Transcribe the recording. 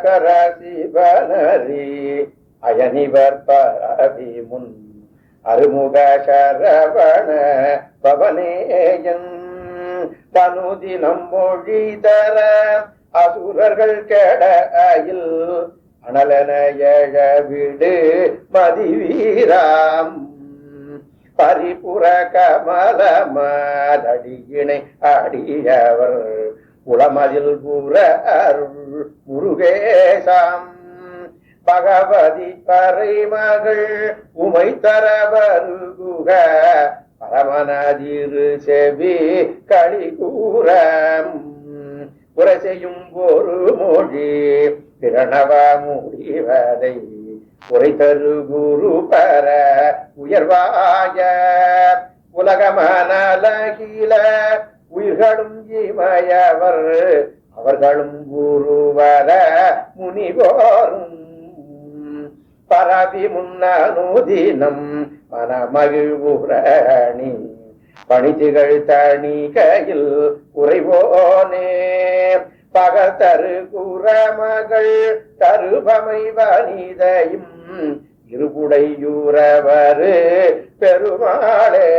அகர சிவனரி அயனிவர் பரவிமுன் அருமுக சரவண பவனேயன் தனுதினம் மொழி தர அசுரர்கள் கெடையில் அனலன எழ விடு மதிவீராம் பரிபுர கமலமடியினை அடியவர் உளமதில் புற அருள் முருகேசாம் பகவதி பறைமகள் உமை தர வருகுக பரமனதிரு செவி களி கூறம் உரைசெய்யும் ஒரு மொழி பிரணவ முடிவதை உரை தரு குரு பர உயர்வாய உலகமனலகில உயிர்களும் இமயவர் அவர்களும் குருவர முனிவோரும் பரவி முன்னனுதினம் மனமகிழ்வுரணி பணிதிகள் தணிகையில் உறைவோனே பகல் தரு குரமகள் தருபமை வனிதையும் இருபுடையூரவரு பெருமாளே